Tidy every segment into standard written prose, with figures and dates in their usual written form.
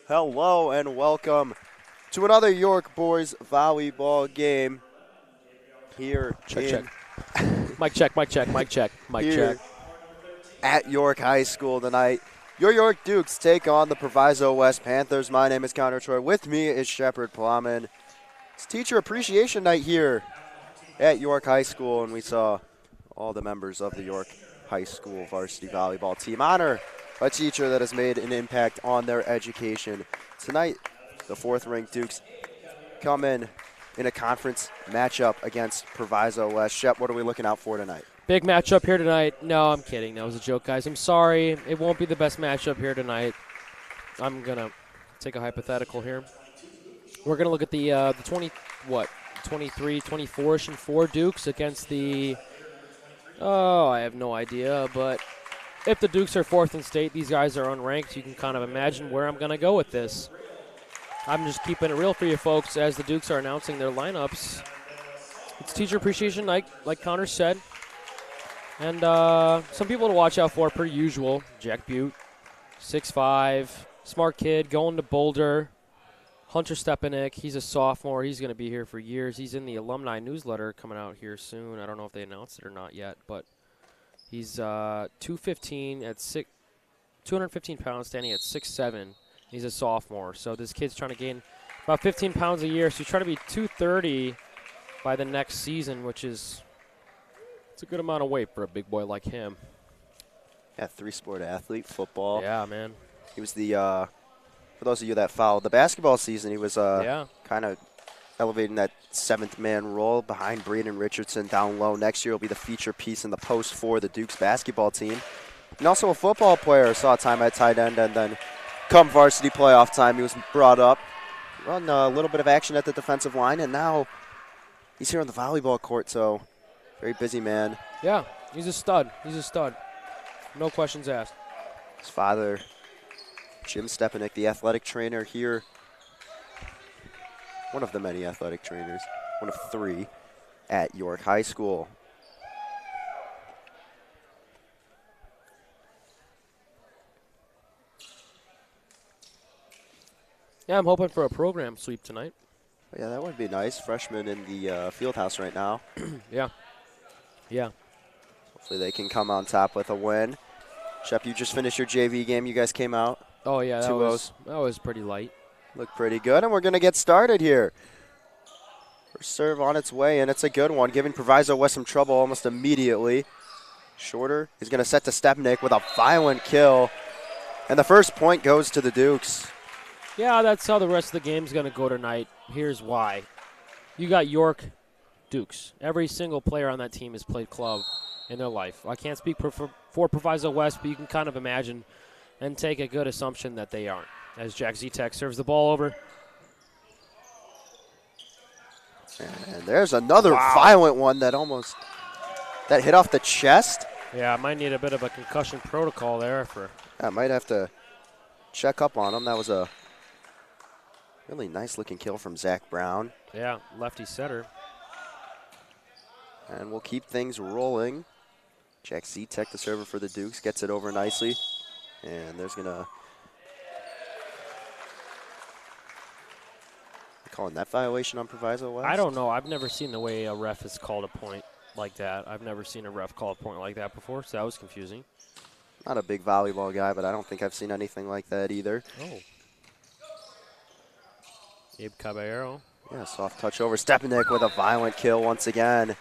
Hello and welcome to another York Boys volleyball game here Check. Mic check. here at York High School tonight. Your York Dukes take on the Proviso West Panthers. My name is Choi. With me is Shepard, Plamann. It's Teacher Appreciation Night here at York High School, and we saw all the members of the York High School varsity volleyball team honor a teacher that has made an impact on their education. Tonight, the fourth-ranked Dukes come in a conference matchup against Proviso West. Shep, what are we looking out for tonight? Big matchup here tonight. No, I'm kidding. That was a joke, guys. I'm sorry. It won't be the best matchup here tonight. I'm going to take a hypothetical here. We're going to look at the 24-ish and 4 Dukes against the, I have no idea, but if the Dukes are fourth in state, these guys are unranked. You can kind of imagine where I'm going to go with this. I'm just keeping it real for you folks as the Dukes are announcing their lineups. It's Teacher Appreciation Night, like Connor said. And some people to watch out for, per usual. Jack Butte, 6'5", smart kid, going to Boulder. Hunter Stepanek, he's a sophomore. He's going to be here for years. He's in the alumni newsletter coming out here soon. I don't know if they announced it or not yet, but he's 215 at 215 pounds, standing at 6'7". He's a sophomore. So this kid's trying to gain about 15 pounds a year. So he's trying to be 230 by the next season, which is it's a good amount of weight for a big boy like him. Yeah, three-sport athlete, football. Yeah, man. He was the, for those of you that followed the basketball season, he was kind of elevating that seventh-man role behind Braden Richardson down low. Next year will be the feature piece in the post for the Dukes basketball team. And also a football player, saw time at tight end, and then come varsity playoff time, he was brought up, run a little bit of action at the defensive line, and now he's here on the volleyball court, so very busy man. Yeah, he's a stud. No questions asked. His father, Jim Stepanek, the athletic trainer here, one of the many athletic trainers, one of 3 at York High School. Yeah, I'm hoping for a program sweep tonight. Yeah, that would be nice. Freshman in the field house right now. Yeah. Hopefully they can come on top with a win. Shep, you just finished your JV game. You guys came out. Oh, yeah, that 2-0s. was pretty light. Look pretty good, and we're going to get started here. First serve on its way, and it's a good one, giving Proviso West some trouble almost immediately. Shorter is going to set to Stepanek with a violent kill, and the first point goes to the Dukes. Yeah, that's how the rest of the game's going to go tonight. Here's why. You got York Dukes. Every single player on that team has played club in their life. I can't speak for Proviso West, but you can kind of imagine and take a good assumption that they aren't. As Jack Zitek serves the ball over. And there's another violent one that hit off the chest. Yeah, I might need a bit of a concussion protocol there. I might have to check up on him. That was a really nice-looking kill from Zach Brown. Yeah, lefty setter. And we'll keep things rolling. Jack Zitek, the server for the Dukes, gets it over nicely. And there's going to... calling that violation on Proviso West? I don't know. I've never seen the way a ref has called a point like that. I've never seen a ref call a point like that before, so that was confusing. Not a big volleyball guy, but I don't think I've seen anything like that either. Oh. Abe Caballero. Yeah, soft touch over. Stepanek with a violent kill once again.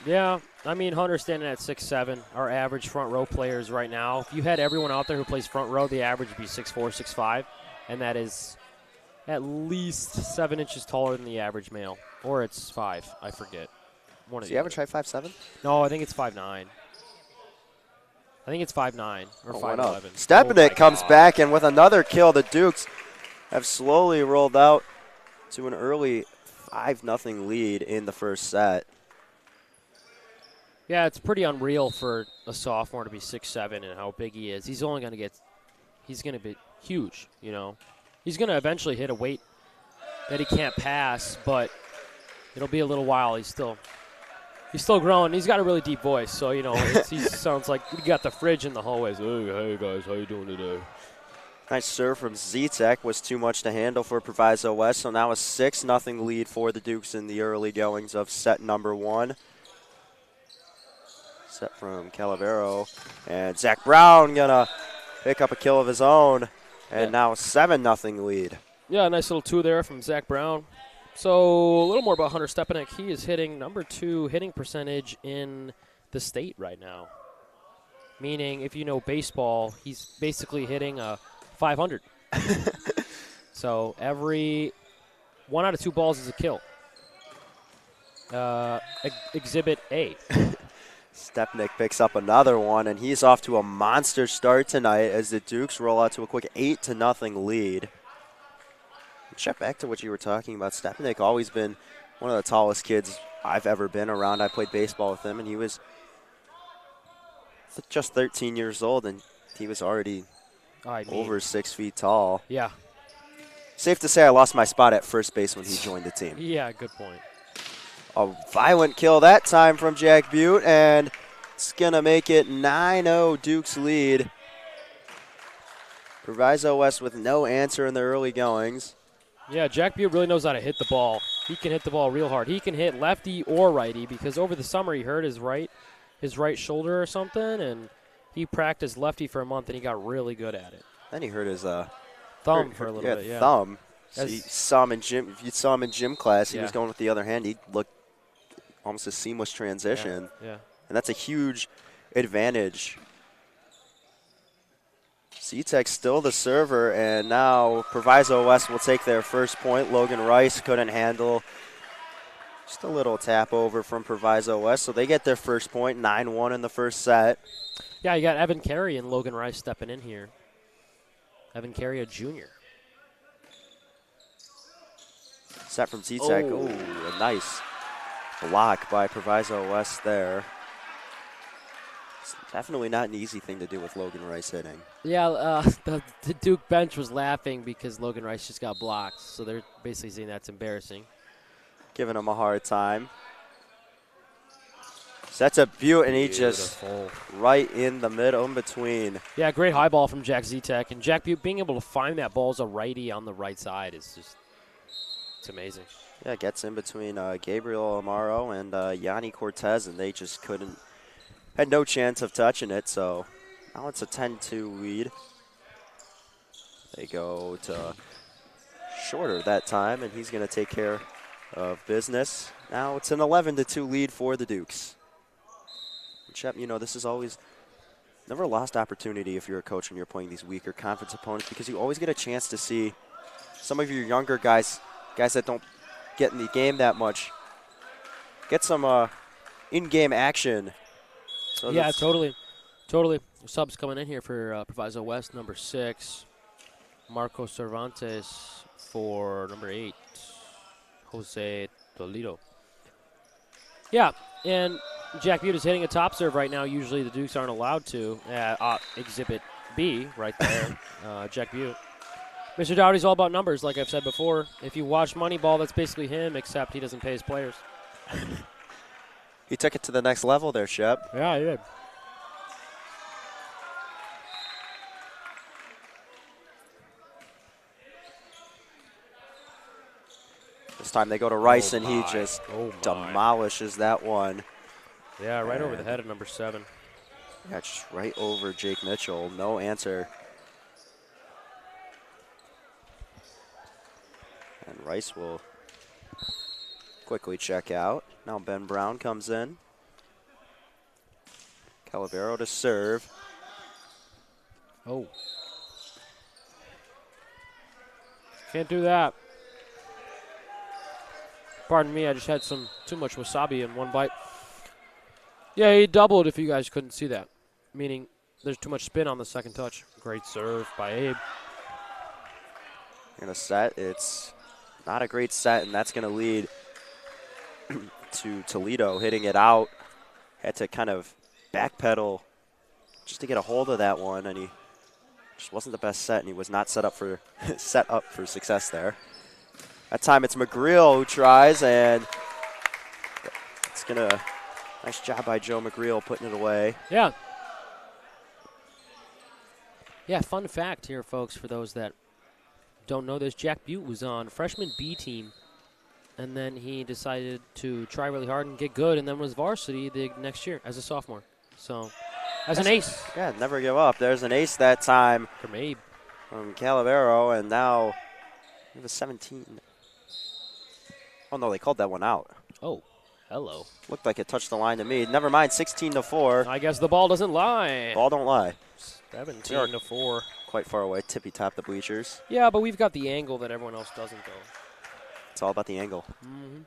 Yeah, I mean, Hunter standing at 6'7", our average front row players right now. If you had everyone out there who plays front row, the average would be 6'4", 6'5", and that is at least 7 inches taller than the average male. Or it's 5, I forget. Is the average height 5'7"? No, I think it's 5'9". I think it's 5'9" or 5'11". Stepanek comes back, and with another kill, the Dukes have slowly rolled out to an early 5-0 lead in the first set. Yeah, it's pretty unreal for a sophomore to be 6'7" and how big he is. He's going to be huge, you know. He's going to eventually hit a weight that he can't pass, but it'll be a little while. He's still growing. He's got a really deep voice, so, you know, he sounds like he got the fridge in the hallways. Hey, guys, how you doing today? Nice serve from Zitek was too much to handle for Proviso West, so now a 6-0 lead for the Dukes in the early goings of set number 1. Set from Calavero, and Zach Brown gonna pick up a kill of his own, and now a 7-0 lead. Yeah, a nice little 2 there from Zach Brown. So a little more about Hunter Stepanek. He is hitting number 2 hitting percentage in the state right now. Meaning, if you know baseball, he's basically hitting a 500. So every 1 out of 2 balls is a kill. Exhibit A. Stepnick picks up another one, and he's off to a monster start tonight as the Dukes roll out to a quick 8-0 lead. Check back to what you were talking about. Stepnick always been one of the tallest kids I've ever been around. I played baseball with him, and he was just 13 years old, and he was already over 6 feet tall. Yeah. Safe to say I lost my spot at first base when he joined the team. Yeah, good point. A violent kill that time from Jack Butte, and it's going to make it 9-0 Dukes lead. Proviso West with no answer in the early goings. Yeah, Jack Butte really knows how to hit the ball. He can hit the ball real hard. He can hit lefty or righty because over the summer he hurt his right shoulder or something, and he practiced lefty for a month, and he got really good at it. Then he hurt his thumb for a little bit, yeah. Thumb. So you saw him in gym. If you saw him in gym class, he was going with the other hand. He looked almost a seamless transition. Yeah. And that's a huge advantage. C-Tech still the server, and now Proviso West will take their first point. Logan Rice couldn't handle. Just a little tap over from Proviso West, so they get their first point, 9-1 in the first set. Yeah, you got Evan Carey and Logan Rice stepping in here. Evan Carey, a junior. Set from C-Tech. Oh, a nice block by Proviso West there. It's definitely not an easy thing to do with Logan Rice hitting. Yeah, the Duke bench was laughing because Logan Rice just got blocked, so they're basically saying that's embarrassing. Giving him a hard time. Sets a Butte, and he just right in the middle, in between. Yeah, great high ball from Jack Zitek. And Jack Butte being able to find that ball as a righty on the right side is just, it's amazing. Yeah, gets in between Gabriel Amaro and Yanni Cortez, and they just had no chance of touching it. So now it's a 10-2 lead. They go to Shorter that time, and he's going to take care of business. Now it's an 11-2 lead for the Dukes. And Shep, you know, this is always never a lost opportunity if you're a coach and you're playing these weaker conference opponents, because you always get a chance to see some of your younger guys that don't get in the game that much, get some in-game action. So yeah, totally. Subs coming in here for Proviso West, number 6. Marco Cervantes for number 8. Jose Toledo. Yeah, and Jack Butte is hitting a top serve right now. Usually the Dukes aren't allowed to. Exhibit B right there, Jack Butte. Mr. Dowdy's all about numbers, like I've said before. If you watch Moneyball, that's basically him, except he doesn't pay his players. He took it to the next level there, Shep. Yeah, he did. This time they go to Rice, and he just demolishes that one. Yeah, right over the head of number 7. Yeah, just right over Jake Mitchell. No answer. And Rice will quickly check out. Now Ben Brown comes in. Calavero to serve. Oh. Can't do that. Pardon me, I just had too much wasabi in one bite. Yeah, he doubled if you guys couldn't see that. Meaning there's too much spin on the second touch. Great serve by Abe. In a set, it's not a great set, and that's going to lead to Toledo hitting it out. Had to kind of backpedal just to get a hold of that one, and he just wasn't the best set, and he was not set up for success there. That time it's McGreal who tries, and it's going to, nice job by Joe McGreal putting it away. Yeah. Yeah, fun fact here, folks, for those that don't know this, Jack Butte was on freshman B team, and then he decided to try really hard and get good, and then was varsity the next year as a sophomore. So, as an ace. Yeah, never give up. There's an ace that time From Abe. from Calavero, and now it was 17. Oh, no, they called that one out. Oh, hello. Looked like it touched the line to me. Never mind, 16-4. I guess the ball doesn't lie. Ball don't lie. 17-4. Quite far away, tippy-top the bleachers. Yeah, but we've got the angle that everyone else doesn't, though. It's all about the angle. Mm-hmm.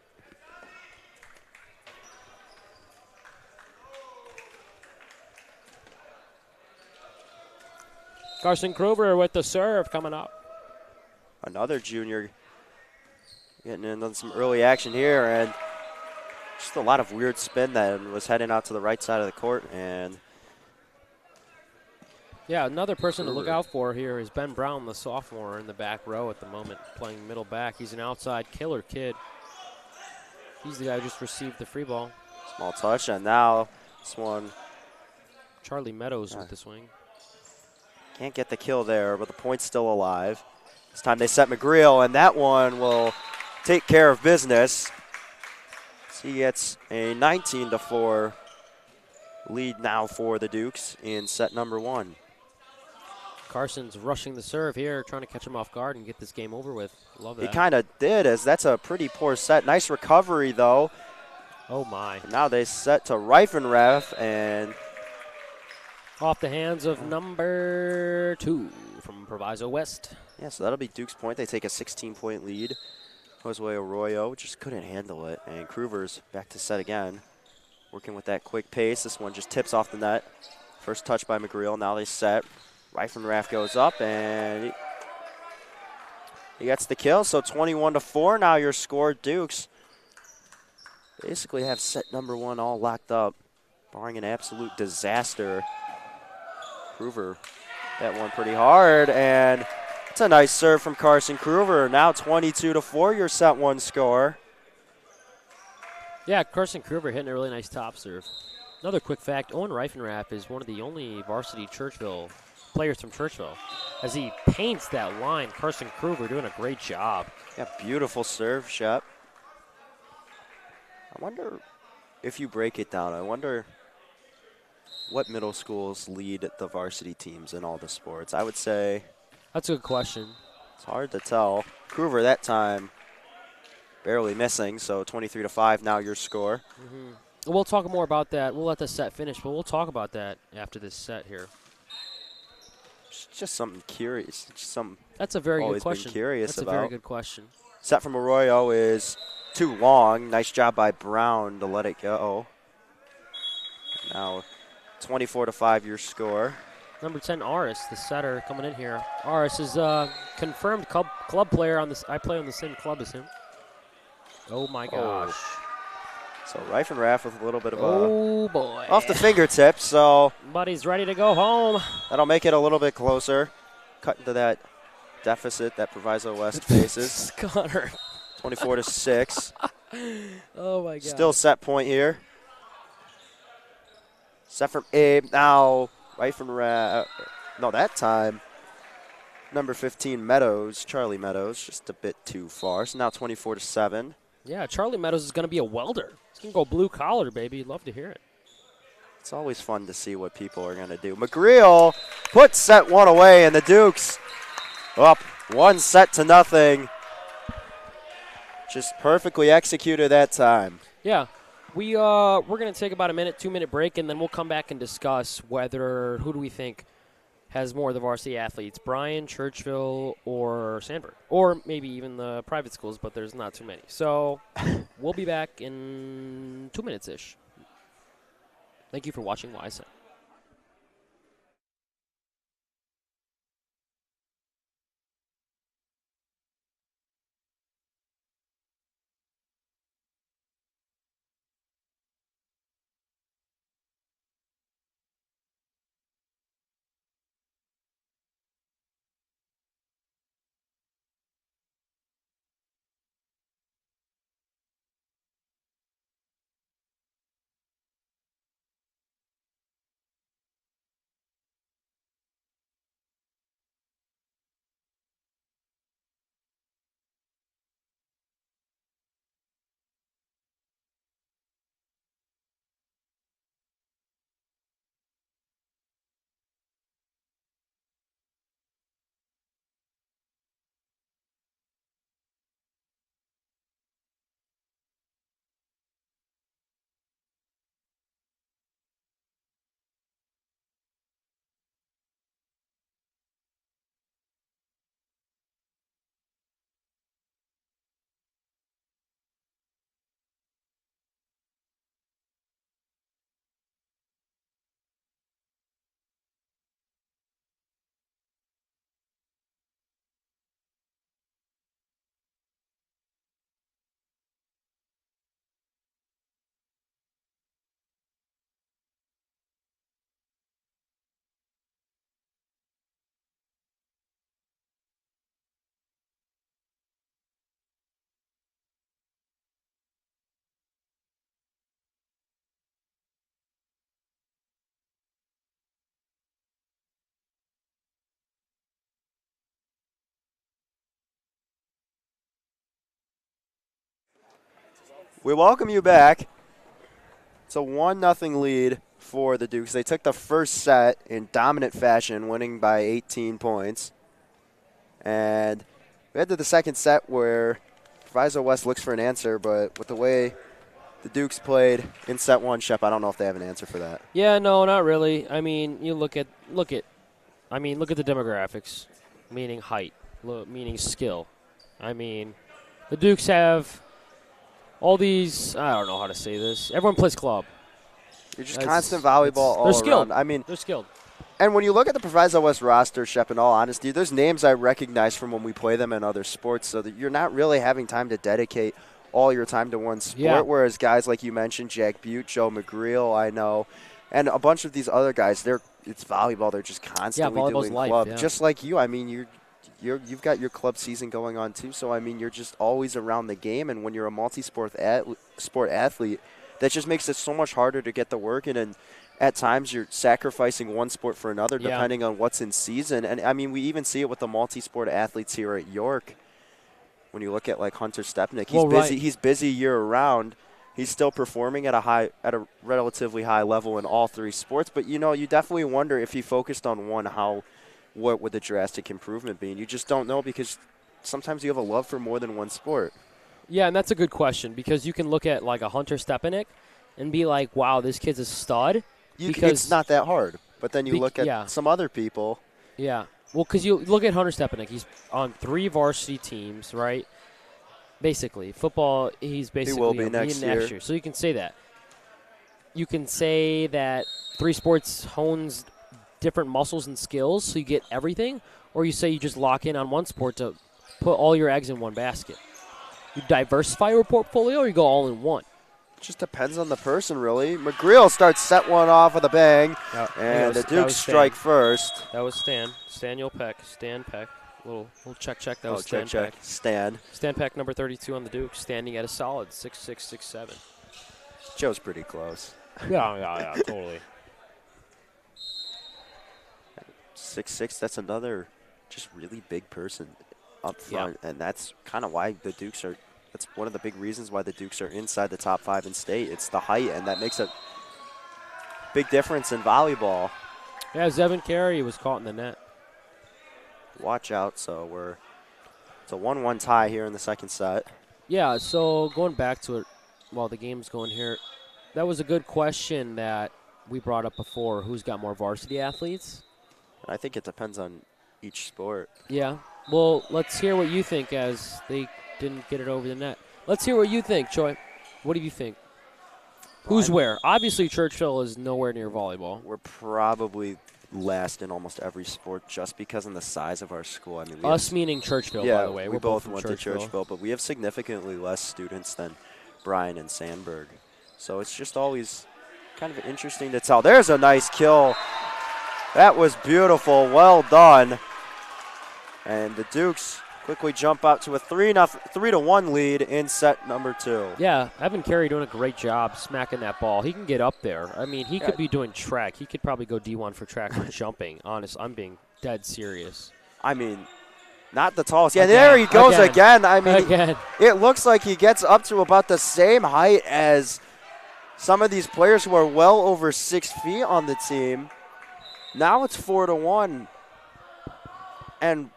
Carson Kruger with the serve coming up. Another junior getting in on some early action here, and just a lot of weird spin that was heading out to the right side of the court. And yeah, another person to look out for here is Ben Brown, the sophomore in the back row at the moment, playing middle back. He's an outside killer kid. He's the guy who just received the free ball. Small touch, and now this one. Charlie Meadows with the swing. Can't get the kill there, but the point's still alive. This time they set McGreal, and that one will take care of business. So he gets a 19-4 lead now for the Dukes in set number 1. Carson's rushing the serve here, trying to catch him off guard and get this game over with. Love that. He kind of did, as that's a pretty poor set. Nice recovery, though. Oh, my. And now they set to Reifenref, and off the hands of number 2 from Proviso West. yeah, so that'll be Duke's point. They take a 16-point lead. Josue Arroyo just couldn't handle it, and Kruger's back to set again. Working with that quick pace. This one just tips off the net. First touch by McGreal. Now they set. Reifenref goes up, and he gets the kill. So 21-4 now your score. Dukes basically have set number 1 all locked up, barring an absolute disaster. Kruger that one pretty hard, and it's a nice serve from Carson Kruger. Now 22-4 your set 1 score. Yeah, Carson Kruger hitting a really nice top serve. Another quick fact, Owen Reifenraf is one of the only varsity Churchville players from Churchville. As he paints that line, Carson Kruger doing a great job. Yeah, beautiful serve, Shep. I wonder if you break it down, I wonder what middle schools lead the varsity teams in all the sports. I would say that's a good question. It's hard to tell. Kruger that time barely missing, so 23-5 now your score. Mm-hmm. We'll talk more about that. We'll let the set finish, but we'll talk about that after this set here. Just something curious. Just something that's a very always good question. Been curious that's about. A very good question. Set from Arroyo is too long. Nice job by Brown to let it go. Now 24-5 your score. Number 10, Aris, the setter coming in here. Aris is a confirmed club player on this. I play on the same club as him. Oh my gosh. So Reifenraf with a little bit of boy. Off the fingertips, so Buddy's ready to go home. That'll make it a little bit closer. Cut into that deficit that Proviso West faces. Connor. 24-6. Oh my god. Still set point here. Set from Abe. Now Reifenraf. No, that time number 15 Meadows, Charlie Meadows, just a bit too far. So now 24-7. Yeah, Charlie Meadows is going to be a welder. He's going to go blue collar, baby. Love to hear it. It's always fun to see what people are going to do. McGreal puts set 1 away, and the Dukes up 1-0. Just perfectly executed that time. Yeah. We're going to take about a 2-minute break, and then we'll come back and discuss who do we think has more of the varsity athletes, Bryan, Churchville, or Sandburg, or maybe even the private schools, but there's not too many. So we'll be back in 2 minutes-ish. Thank you for watching YSN. We welcome you back. It's a 1-0 lead for the Dukes. They took the first set in dominant fashion, winning by 18 points. And we head to the second set where Proviso West looks for an answer, but with the way the Dukes played in set one, Shep, I don't know if they have an answer for that. Yeah, no, not really. I mean, you look at the demographics, meaning height, meaning skill. I mean, the Dukes have all these, I don't know how to say this. Everyone plays club. You're just constant volleyball all they're skilled. around. I mean, they're skilled. And when you look at the Proviso West roster, Shep, in all honesty, there's names I recognize from when we play them in other sports, so that you're not really having time to dedicate all your time to one sport, whereas guys like you mentioned, Jack Butte, Joe McGreal, I know, and a bunch of these other guys, it's volleyball. They're just constantly doing club. Yeah. Just like you. I mean, you've got your club season going on too, so I mean, you're just always around the game, and when you're a multi-sport sport athlete, that just makes it so much harder to get the work in, and at times you're sacrificing one sport for another depending on what's in season. And, I mean, we even see it with the multi-sport athletes here at York. When you look at, like, Hunter Stepnick, he's busy year-round. He's still performing at a relatively high level in all three sports. But, you know, you definitely wonder if he focused on one, what would the drastic improvement be? And you just don't know because sometimes you have a love for more than one sport. Yeah, and that's a good question because you can look at, like, a Hunter Stepnick and be like, wow, this kid's a stud. It's not that hard. But then you look at some other people. Yeah. Well, because you look at Hunter Stepnick. He's on 3 varsity teams, right? Basically. Football, he's basically he will be next year. So you can say that. You can say that 3 sports hones different muscles and skills, so you get everything. Or you say you just lock in on one sport to put all your eggs in one basket. You diversify your portfolio or you go all in one. Just depends on the person, really. McGreal starts set one off with a bang, and the Dukes strike first. That was Stan. Stan Peck. Little check. That was Stan check. Peck. Stan Peck, number 32 on the Dukes, standing at a solid 6'6", 6'7". Joe's pretty close. Yeah, totally. 6'6", that's another just really big person up front, and that's kind of why the Dukes are – that's one of the big reasons why the Dukes are inside the top 5 in state. It's the height, and that makes a big difference in volleyball. Yeah, Zevin Carey was caught in the net. Watch out. So it's a 1-1 tie here in the second set. Yeah, so going back to it while the game's going here, that was a good question that we brought up before. Who's got more varsity athletes? I think it depends on each sport. Yeah. Well, let's hear what you think as they didn't get it over the net. Let's hear what you think, Choi. What do you think? Who's where? Obviously, Churchill is nowhere near volleyball. We're probably last in almost every sport just because of the size of our school. I mean, meaning Churchville, by the way. We both went to Churchville, but we have significantly less students than Bryan and Sandburg. So it's just always kind of interesting to tell. There's a nice kill. That was beautiful. Well done. And the Dukes quickly jump out to a 3-1 lead in set number 2. Yeah, Evan Carey doing a great job smacking that ball. He can get up there. I mean, he could be doing track. He could probably go D1 for track for jumping. Honest, I'm being dead serious. I mean, not the tallest. Yeah, there he goes again. I mean, it looks like he gets up to about the same height as some of these players who are well over 6 feet on the team. Now it's 4-1. And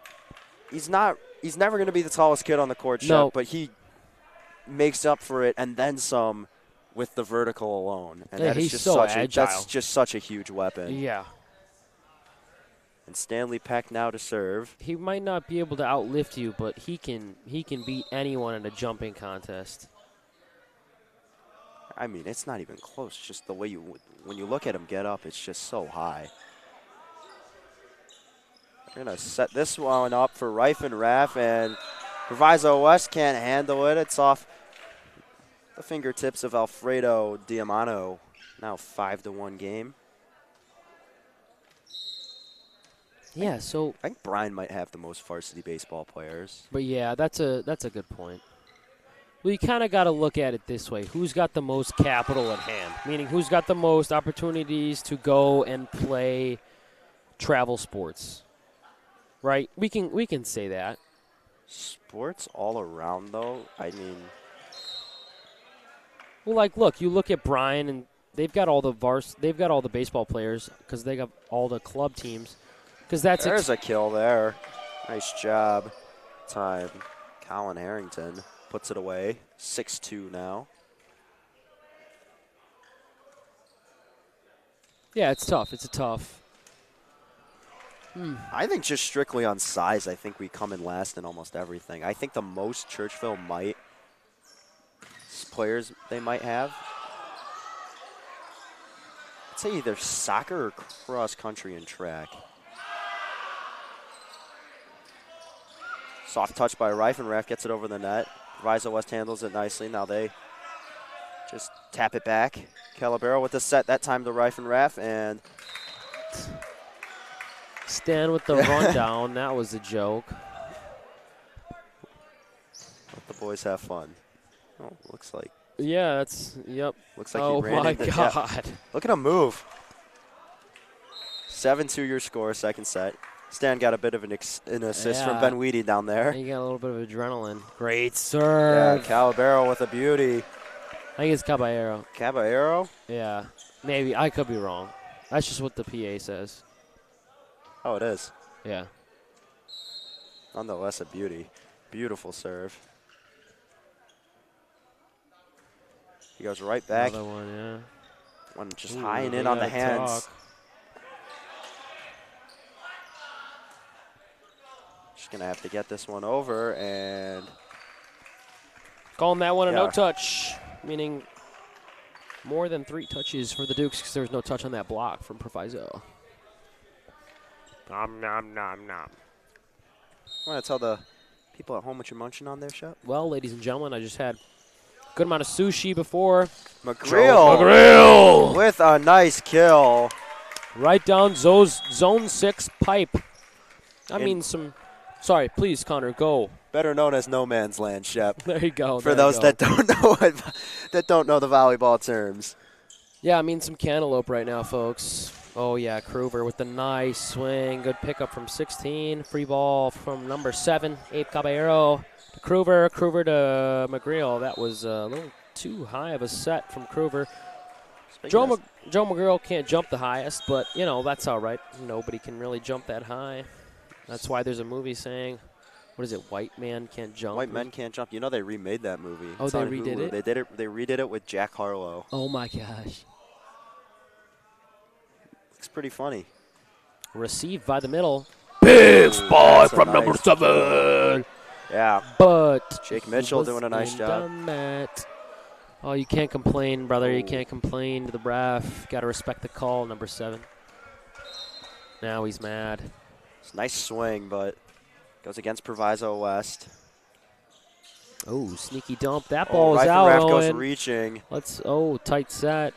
he's never going to be the tallest kid on the court, Shep, but he makes up for it and then some with the vertical alone. And that is just that's just such a huge weapon. Yeah. And Stanley Peck now to serve. He might not be able to outlift you, but he can beat anyone in a jumping contest. I mean, it's not even close. Just the way when you look at him get up, it's just so high. We're going to set this one up for Rife and Raff, and Proviso West can't handle it. It's off the fingertips of Alfredo Diamano. Now 5-1 game. Yeah, so I think Bryan might have the most varsity baseball players. But yeah, that's a good point. Well, you kind of got to look at it this way. Who's got the most capital at hand? Meaning who's got the most opportunities to go and play travel sports? Right? We can say that. Sports all around, though, I mean, Well, like, look, you look at Bryan, and they've got all the baseball players because they got all the club teams. Because there's a kill there. Nice job. Time. Colin Harrington puts it away. 6-2 now. Yeah, it's tough. It's a tough. I think just strictly on size, I think we come in last in almost everything. I think the most Churchville players they might have, I'd say either soccer or cross country and track. Soft touch by Reifenrath, gets it over the net. Proviso West handles it nicely. Now they just tap it back. Calabero with the set, that time to Reifenrath, and Stan with the rundown. That was a joke. let the boys have fun. Oh, looks like. Yeah, yep. Looks like oh, he ran my into, God. Yeah. Look at him move. 7-2 your score, second set. Stan got a bit of an assist from Ben Weedy down there. He got a little bit of adrenaline. Great serve. Yeah, Calabero with a beauty. I think it's Caballero. Caballero? Yeah, maybe. I could be wrong. That's just what the PA says. Oh, it is. Yeah. Nonetheless, a beauty. Beautiful serve. He goes right back. Another one, yeah. One just high and in on the hands. Talk. Just going to have to get this one over, and Calling that one a no touch, meaning more than 3 touches for the Dukes because there was no touch on that block from Proviso. Nom, nom, nom, nom. Want to tell the people at home what you're munching on there, Shep? Well, ladies and gentlemen, I just had a good amount of sushi before. McGreal with a nice kill. Right down zone 6 pipe. I mean some. Sorry, please, Connor, go. Better known as no man's land, Shep. There you go. For those that don't know that don't know the volleyball terms. Yeah, I mean some cantaloupe right now, folks. Oh yeah, Kruver with the nice swing. Good pickup from 16. Free ball from number 7, Abe Caballero. To Kruver to McGreal. That was a little too high of a set from Kruver. Joe McGreal can't jump the highest, but, you know, that's all right. Nobody can really jump that high. That's why there's a movie saying, what is it, white man can't jump? White men can't jump. You know they remade that movie. Oh, they redid Hulu. it? They redid it with Jack Harlow. Oh, my gosh. Looks pretty funny. Received by the middle. Big spot from nice number 7. Yeah. But Jake Mitchell doing a nice job. Oh, you can't complain, brother. You can't complain to the ref. Got to respect the call, number 7. Now he's mad. It's a nice swing, but goes against Proviso West. Oh, sneaky dump. That ball is out. Raff goes reaching. Tight set.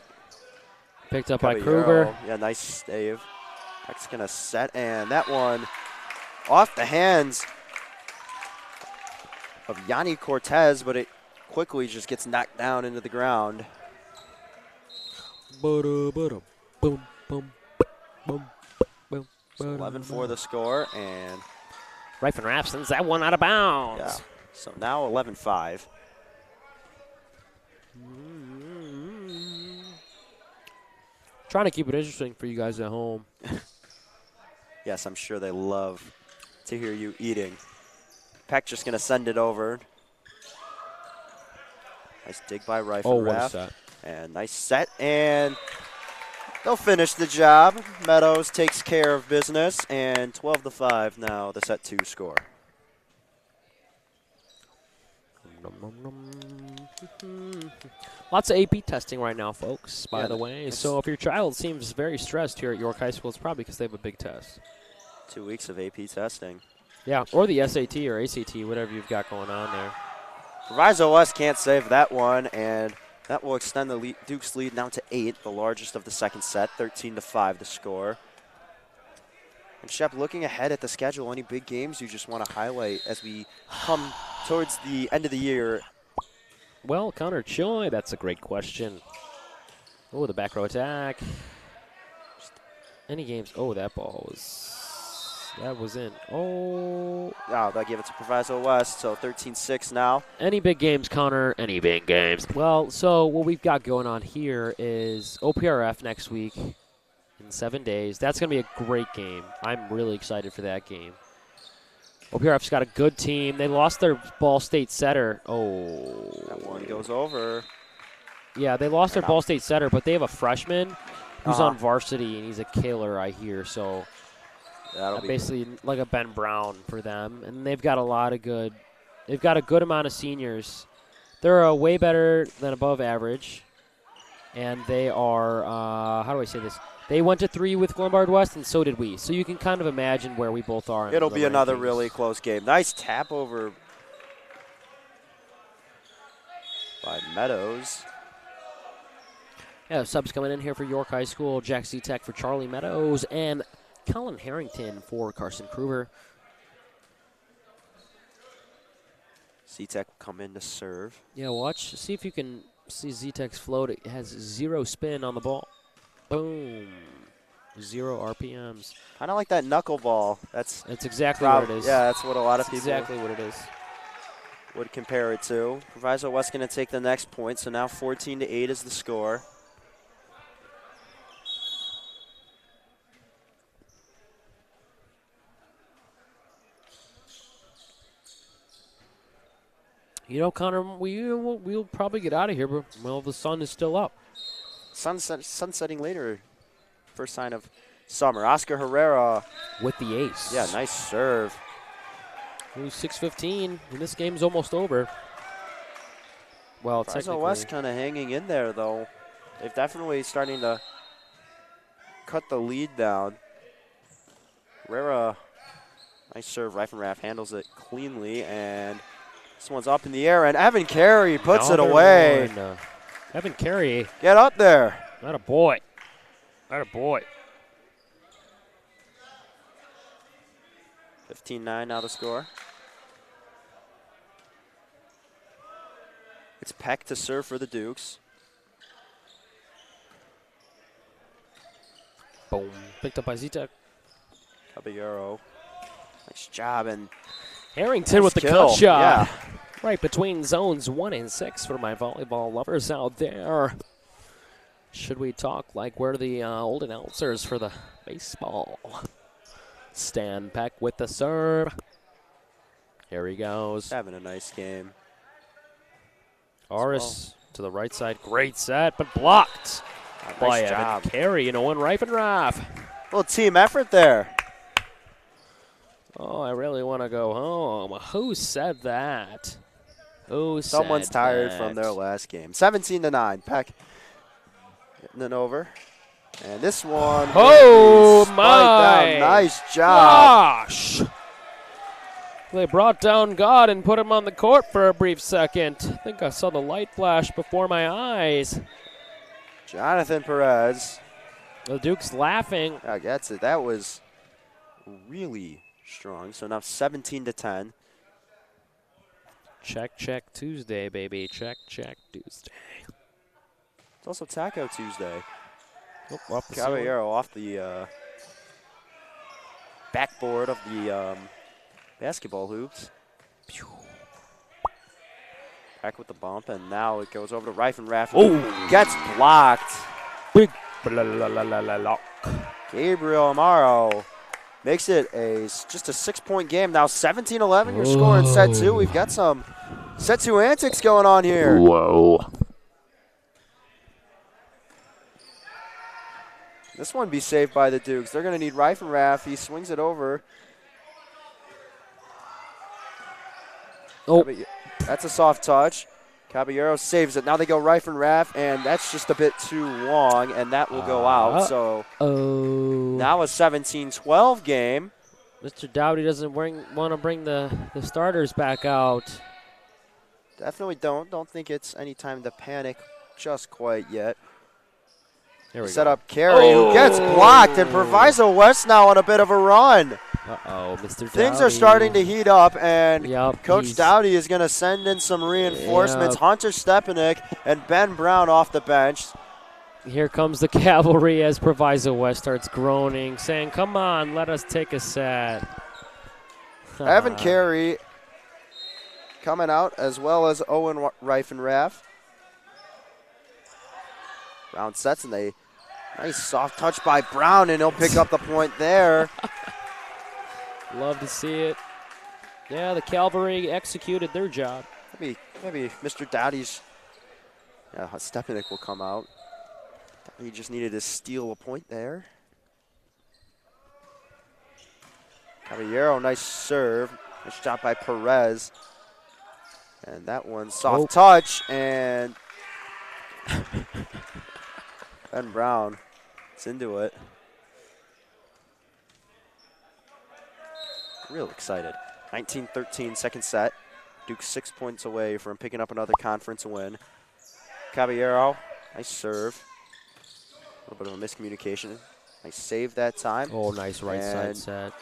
Picked up Caballero. by Kruger. Yeah, nice save. Peck's going to set, and that one off the hands of Yanni Cortez, but it quickly just gets knocked down into the ground. Boom, boom, boom, boom. So 11-4 the score, and Reifenrath sends that one out of bounds. Yeah. So now 11-5. Trying to keep it interesting for you guys at home. Yes, I'm sure they love to hear you eating. Peck just going to send it over. Nice dig by Reifenrath. Oh, what a set. And nice set, and they'll finish the job. Meadows takes care of business, and 12-5 now the set 2 score. Lots of AP testing right now, folks, by the way. So if your child seems very stressed here at York High School, it's probably because they have a big test. 2 weeks of AP testing. Yeah, or the SAT or ACT, whatever you've got going on there. Proviso West can't save that one, and that will extend the Duke's lead now to 8, the largest of the second set, 13-5 the score. And Shep, looking ahead at the schedule, any big games you just want to highlight as we come towards the end of the year? Well, Connor Choi, that's a great question. Oh, the back row attack. Any games? Oh, that ball was That was in. Oh. Oh, they'll give it to Proviso West, so 13-6 now. Any big games, Connor? Any big games? Well, so what we've got going on here is OPRF next week in 7 days. That's going to be a great game. I'm really excited for that game. OPRF's got a good team. They lost their Ball State setter. Oh. That one goes over. Yeah, they lost their Ball State setter, but they have a freshman who's on varsity, and he's a killer, I hear. So that'll be basically like a Ben Brown for them. And they've got a lot of good – they've got a good amount of seniors. They're way better than above average, and they are how do I say this? They went to 3 with Lombard West, and so did we. So you can kind of imagine where we both are. It'll be another really close game. Nice tap over by Meadows. Yeah, subs coming in here for York High School. Jack Zetek for Charlie Meadows, and Colin Harrington for Carson Kruger. Zetek will come in to serve. Yeah, watch. See if you can see Zetek's float. It has 0 spin on the ball. Boom. 0 RPMs. Kind of like that knuckleball. That's exactly what it is. Yeah, that's what a lot of people exactly what it is. Would compare it to. Proviso West going to take the next point, so now 14-8 is the score. You know, Connor, we'll probably get out of here, but well, the sun is still up. Sun setting later. First sign of summer. Oscar Herrera with the ace. Yeah, nice serve. It was 6:15, and this game's almost over. Well, Proviso West kind of hanging in there, though. They've definitely starting to cut the lead down. Herrera, nice serve. Riefenrath handles it cleanly, and this one's up in the air, and Evan Carey puts it away. Evan Carey. Get up there. Not a boy. Not a boy. 15-9 now the score. It's Peck to serve for the Dukes. Boom. Picked up by Zetek. Caballero. Nice job. And Harrington nice with the kill. cut shot. Yeah. Right between zones 1 and 6 for my volleyball lovers out there. Should we talk like we're the old announcers for the baseball? Stan Peck with the serve. Here he goes. Having a nice game. Aris to the right side. Great set, but blocked by Evan Carey and Owen Riefenrath. Little team effort there. Oh, I really want to go home. Who said that? Someone's tired from their last game. 17-9. Peck getting it over. And this one. Oh, my. Down. Nice job. Gosh. They brought down God and put him on the court for a brief second. I think I saw the light flash before my eyes. Jonathan Perez. The Duke's laughing. I guess it. That was really strong. So now 17-10. Check, check Tuesday, baby. Check, check Tuesday. It's also Taco Tuesday. Oh, off the Caballero off the backboard of the basketball hoops. Back with the bump, and now it goes over to Riefenrath. Oh, gets blocked. Big Gabriel Amaro makes it just a 6-point game. Now 17-11, your score in set 2. We've got some set 2 antics going on here. Whoa. This one be saved by the Dukes. They're going to need Riefenrath. He swings it over. Oh. That's a soft touch. Caballero saves it. Now they go Riefenrath, and that's just a bit too long, and that will go out. So now a 17-12 game. Mr. Dowdy doesn't want to bring the starters back out. Definitely don't think it's any time to panic just quite yet. Here we Set go. up Carey, who gets blocked, and Proviso West now on a bit of a run. Uh-oh, Mr. Dowdy. Things are starting to heat up, and Coach he's Dowdy is going to send in some reinforcements. Hunter Stepanek and Ben Brown off the bench. Here comes the cavalry as Proviso West starts groaning, saying, come on, let us take a set. Evan Carey coming out, as well as Owen Reifenraff. Brown sets, and they nice soft touch by Brown, and he'll pick up the point there. Love to see it. Yeah, the cavalry executed their job. Maybe Mr. Dowdy's Stepanek will come out. He just needed to steal a point there. Caballero, nice serve. Nice shot by Perez. And that one, soft touch, and Ben Brown is into it. Real excited. 19-13, second set. Duke 6 points away from picking up another conference win. Caballero, nice serve. A little bit of a miscommunication. Nice save that time. Oh, nice right side set.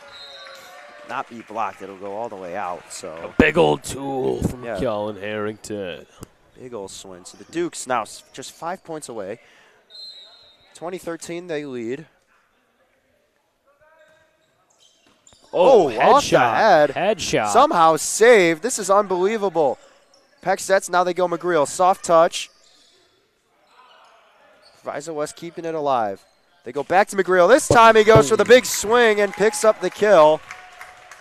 Not be blocked. It'll go all the way out. So a big old tool from Kellen Harrington. Big old swing. So the Dukes now just 5 points away. 2013, they lead. Oh, headshot. Headshot. Somehow saved. This is unbelievable. Peck sets. Now they go McGreal. Soft touch. Proviso West keeping it alive. They go back to McGreal. This time he goes for the big swing and picks up the kill.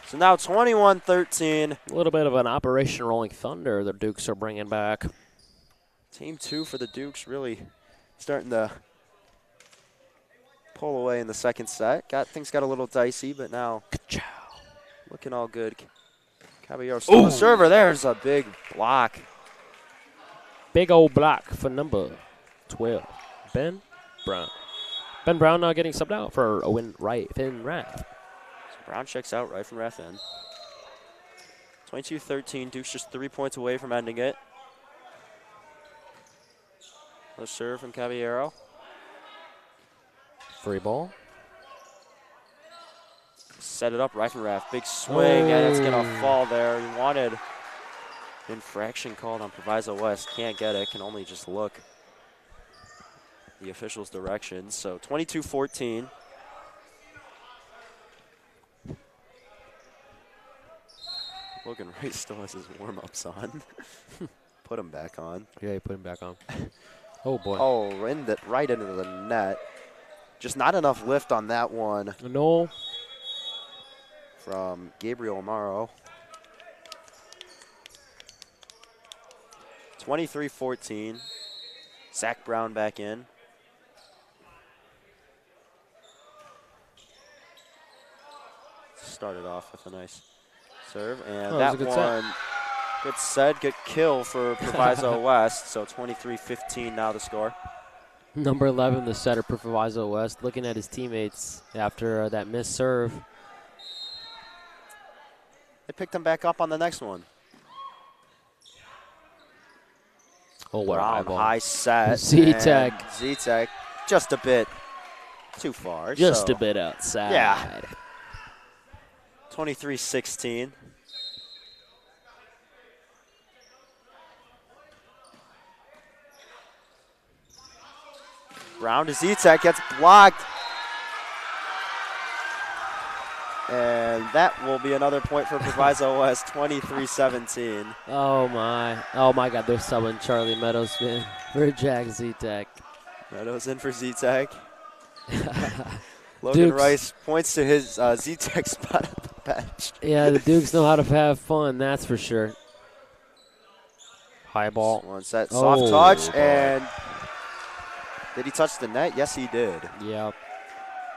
So now 21-13. A little bit of an Operation Rolling Thunder the Dukes are bringing back. Team 2 for the Dukes really starting to pull away in the second set. Things got a little dicey, but now looking all good. Caballero still the server. There's a big block. Big old block for number 12, Ben Brown. Ben Brown now getting subbed out for Owen Reifenraff. Brown checks out, Reifenraff in. 22-13, Duke's just 3 points away from ending it. Another serve from Caballero. Free ball. Set it up, Reifenraff, big swing, and it's gonna fall there. He wanted infraction called on Proviso West. Can't get it, can only just look the official's direction. So 22-14. Logan Wright still has his warm-ups on. Put him back on. Yeah, he put him back on. Oh, boy. Oh, right into the net. Just not enough lift on that one. No. From Gabriel Amaro. 23-14. Zach Brown back in. Started off with a nice serve, and that one, good set, good kill for Proviso West. So 23-15 now the score. Number 11, the setter, Proviso West, looking at his teammates after that missed serve. They picked him back up on the next one. Oh, what Brown, high set. Z-Tech. Z-Tech, just a bit too far. Just a bit outside. Yeah. 23-16. Brown to Z-Tech, gets blocked. And that will be another point for Proviso West, 23-17. Oh my God, they're subbing Charlie Meadows in for Jack Z-Tech. Meadows in for Z-Tech. Logan Dukes. Rice points to his Z-Tech spot at the bench. Yeah, the Dukes know how to have fun, that's for sure. High ball. One set, soft touch, and did he touch the net? Yes, he did. Yep.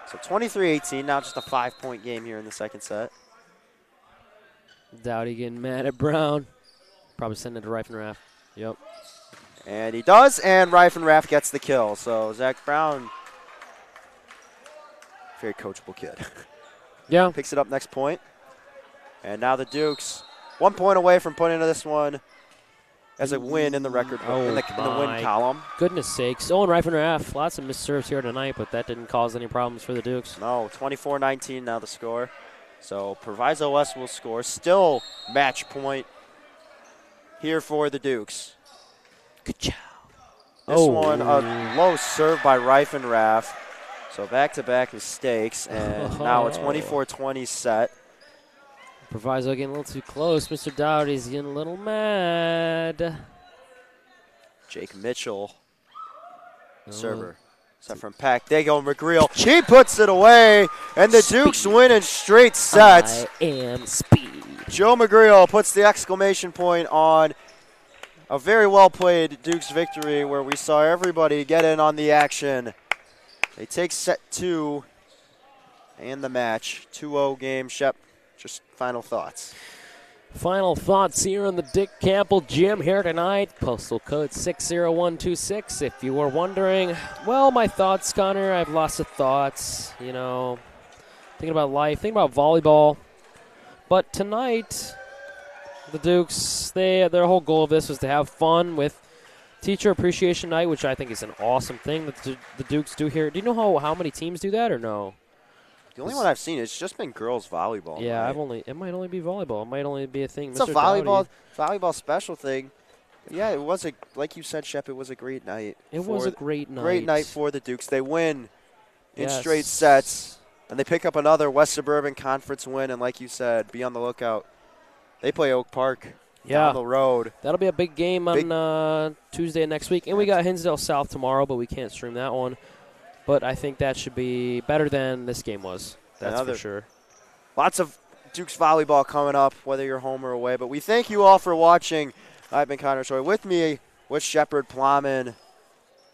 So 23-18, now just a 5-point game here in the second set. Dowdy getting mad at Brown. Probably sending it to Reifenraff. Yep. And he does, and Reifenraff gets the kill. So Zach Brown, very coachable kid. Yeah. Picks it up next point. And now the Dukes, 1 point away from putting this one as a win in the record book, in the win column. Goodness sakes. Owen Reifenraff, lots of missed serves here tonight, but that didn't cause any problems for the Dukes. No, 24-19 now the score. So Proviso West will score. Still match point here for the Dukes. Good job. This one, a low serve by Reifenrath. So back-to-back mistakes, and now a 24-20 set. Proviso getting a little too close. Mr. Dowdy's getting a little mad. Jake Mitchell, server. Set from Pack. They go McGreal. He puts it away, and the Dukes win in straight sets. I am speed. Joe McGreal puts the exclamation point on a very well-played Dukes victory where we saw everybody get in on the action. They take set 2 and the match. 2-0 game. Shep, just final thoughts. Final thoughts here in the Dick Campbell Gym here tonight. Postal code 60126. If you were wondering, well, my thoughts, Connor, I have lots of thoughts. You know, thinking about life, thinking about volleyball. But tonight, the Dukes, their whole goal of this was to have fun with Teacher Appreciation Night, which I think is an awesome thing that the Dukes do here. Do you know how many teams do that or no? The only one I've seen, it's just been girls volleyball. Yeah, right? it might only be volleyball. It might only be a thing. It's Mr. a volleyball special thing. Yeah, it was like you said, Shep, it was a great night. It was a great night. Great night for the Dukes. They win in straight sets, and they pick up another West Suburban Conference win, and like you said, be on the lookout. They play Oak Park down the road. That'll be a big game on Tuesday next week. And we got Hinsdale South tomorrow, but we can't stream that one. But I think that should be better than this game was. That's for sure. Lots of Dukes volleyball coming up, whether you're home or away. But we thank you all for watching. I've been Connor Choi. With me was Shepard Plamann.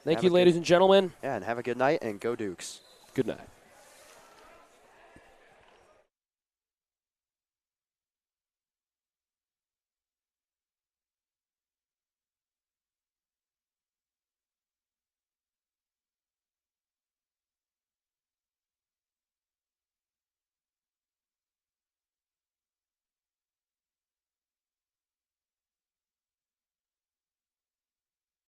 Thank you, ladies and gentlemen. Yeah, and have a good night, and go Dukes. Good night.